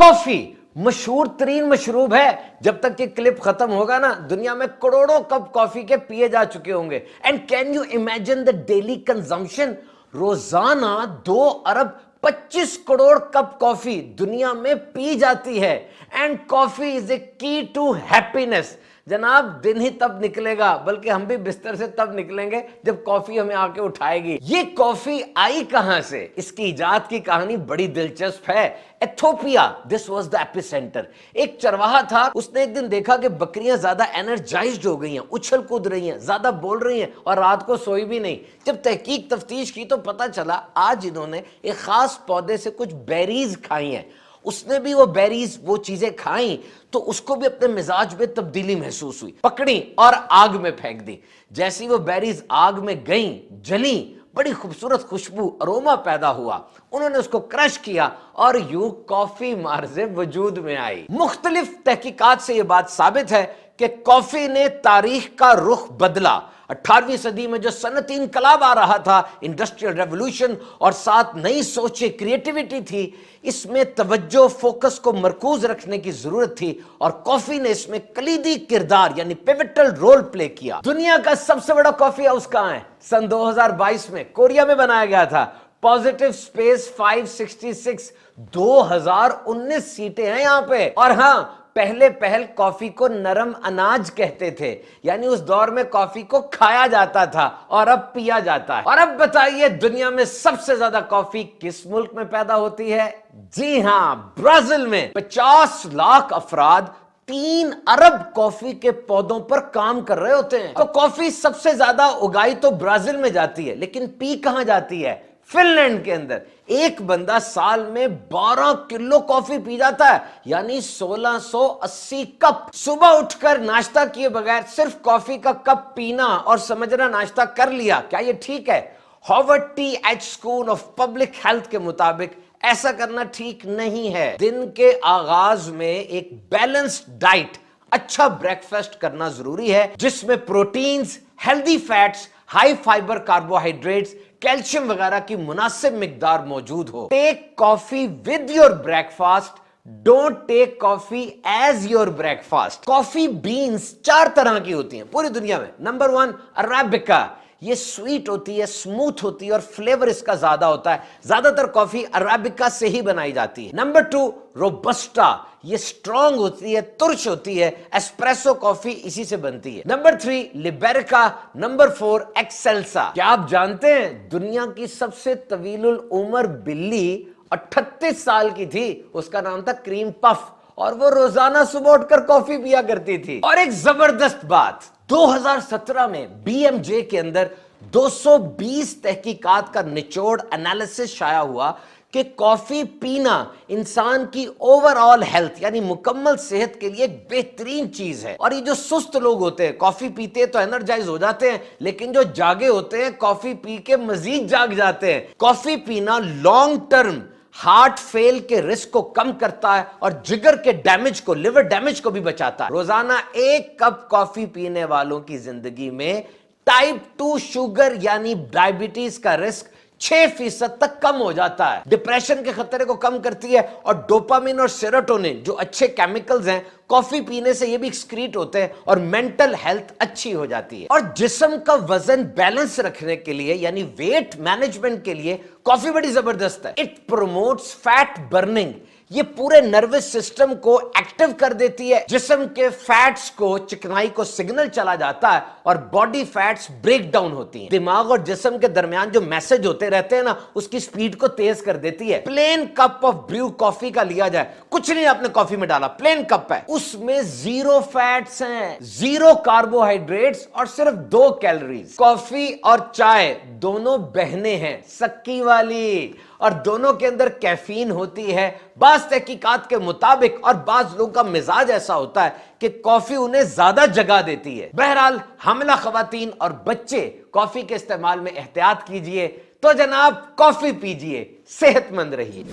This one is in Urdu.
کافی مشہور ترین مشروب ہے. جب تک کہ کلپ ختم ہوگا نا دنیا میں کروڑوں کپ کافی کے پیے جا چکے ہوں گے. And can you imagine the daily consumption? روزانہ 2 ارب 25 کروڑ کپ کافی دنیا میں پی جاتی ہے. اینڈ کافی از اے کی ٹو ہیپینس. جناب دن ہی تب نکلے گا بلکہ ہم بھی بستر سے تب نکلیں گے جب کافی ہمیں آ کے اٹھائے گی. یہ کافی آئی کہاں سے؟ اس کی ایجاد کی کہانی بڑی دلچسپ ہے. Ethiopia this was the ایپی centre. ایک چرواہا تھا, اس نے ایک دن دیکھا کہ بکریاں زیادہ انرجائزڈ ہو گئی ہیں, اچھل کود رہی ہیں, زیادہ بول رہی ہیں اور رات کو سوئی بھی نہیں. جب تحقیق تفتیش کی تو پتہ چلا آج انہوں نے ایک خاص پودے سے کچھ بیریز کھائی ہیں. اس نے بھی وہ بیریز وہ چیزیں کھائیں تو اس کو بھی اپنے مزاج میں تبدیلی محسوس ہوئی. پکڑی اور آگ میں پھینک دی. جیسی وہ بیریز آگ میں گئیں جلیں, بڑی خوبصورت خوشبو اروما پیدا ہوا. انہوں نے اس کو کرش کیا اور یوں کافی مارز وجود میں آئی. مختلف تحقیقات سے یہ بات ثابت ہے کہ کافی نے تاریخ کا رخ بدلا. 18ویں صدی میں جو صنعتی انقلاب آ رہا تھا, انڈسٹریل ریولوشن, اور ساتھ نئی سوچیں, کریٹیوٹی تھی, اس میں توجہ فوکس کو مرکوز رکھنے کی ضرورت تھی اور کافی نے اس میں کلیدی کردار یعنی پیوٹل رول پلے کیا. دنیا کا سب سے بڑا کافی ہاؤس کہاں ہے؟ سن 2022 میں کوریا میں بنایا گیا تھا. Positive space 566. 2019 سیٹیں ہیں یہاں پہ. اور ہاں, پہل کافی کو نرم اناج کہتے تھے, یعنی اس دور میں کافی کو کھایا جاتا تھا اور اب پیا جاتا ہے. اور اب بتائیے دنیا میں سب سے زیادہ کافی کس ملک میں پیدا ہوتی ہے؟ جی ہاں, برازیل میں. 50 لاکھ افراد 3 ارب کافی کے پودوں پر کام کر رہے ہوتے ہیں. تو کافی سب سے زیادہ اگائی تو برازیل میں جاتی ہے, لیکن پی کہاں جاتی ہے؟ فن لینڈ کے اندر. ایک بندہ سال میں 12 کلو کافی پی جاتا ہے, یعنی 1680 کپ. صبح اٹھ کر ناشتہ کیے بغیر صرف کافی کا کپ پینا اور سمجھنا ناشتہ کر لیا, کیا یہ ٹھیک ہے؟ Harvard T H School of Public Health کے مطابق ایسا کرنا ٹھیک نہیں ہے. دن کے آغاز میں ایک بیلنسڈ ڈائٹ, اچھا بریک فاسٹ کرنا ضروری ہے, جس میں proteins, healthy fats, high fibre carbohydrates, calcium وغیرہ کی مناسب مقدار موجود ہو. Take coffee with your breakfast, don't take coffee as your breakfast. Coffee beans 4 طرح کی ہوتی ہیں پوری دنیا میں. Number 1 arabica. یہ سویٹ ہوتی ہے, اسموتھ ہوتی ہے اور فلیور اس کا زیادہ ہوتا ہے. زیادہ تر کافی عربیکا سے ہی بنائی جاتی ہے. Number 2 robusta. یہ سٹرونگ ہوتی ہے, ترش ہوتی ہے. ایسپریسو کافی اسی سے بنتی ہے. نمبر 3 لیبریکا. نمبر 4 ایکسلسا. کیا آپ جانتے ہیں دنیا کی سب سے طویل العمر بلی 38 سال کی تھی؟ اس کا نام تھا کریم پف, اور وہ روزانہ صبح اٹھ کر کافی پیا کرتی تھی. اور ایک زبردست بات, 2017 میں بی ایم جے کے اندر 220 تحقیقات کا نچوڑ انالیسس شائع ہوا کہ کافی پینا انسان کی اوور آل ہیلتھ یعنی مکمل صحت کے لیے ایک بہترین چیز ہے. اور یہ جو سست لوگ ہوتے ہیں, کافی پیتے تو انرجائز ہو جاتے ہیں, لیکن جو جاگے ہوتے ہیں کافی پی کے مزید جاگ جاتے ہیں. کافی پینا لانگ ٹرم ہارٹ فیل کے رسک کو کم کرتا ہے اور جگر کے ڈیمیج کو, لیور ڈیمیج کو بھی بچاتا ہے. روزانہ 1 کپ کافی پینے والوں کی زندگی میں ٹائپ 2 شوگر یعنی ڈائبٹیز کا رسک 6% تک کم ہو جاتا ہے. ڈپریشن کے خطرے کو کم کرتی ہے, اور ڈوپامین اور سیروٹونن جو اچھے کیمیکلز ہیں کافی پینے سے یہ بھی ایکسکریٹ ہوتے ہیں اور مینٹل ہیلتھ اچھی ہو جاتی ہے. اور جسم کا وزن بیلنس رکھنے کے لیے یعنی ویٹ مینجمنٹ کے لیے کافی بڑی زبردست ہے. It promotes fat burning. یہ پورے نروس سسٹم کو ایکٹیو کر دیتی ہے. جسم کے فیٹس کو, چکنائی کو سگنل چلا جاتا ہے اور باڈی فیٹس بریک ڈاؤن ہوتی ہیں. دماغ اور جسم کے درمیان جو میسج ہوتے رہتے ہیں نا, اس کی سپیڈ کو تیز کر دیتی ہے. پلین کپ آف بریو کافی کا لیا جائے, کچھ نہیں آپ نے کافی میں ڈالا, پلین کپ ہے, اس میں 0 فیٹس ہیں, 0 کاربوہائیڈریٹس اور صرف 2 کیلوریز. کافی اور چائے دونوں بہنیں ہیں, سکی والی, اور دونوں کے اندر کیفین ہوتی ہے. بعض تحقیقات کے مطابق, اور بعض لوگوں کا مزاج ایسا ہوتا ہے کہ کافی انہیں زیادہ جگہ دیتی ہے. بہرحال حاملہ خواتین اور بچے کافی کے استعمال میں احتیاط کیجئے. تو جناب کافی پیجئے, صحت مند رہیے.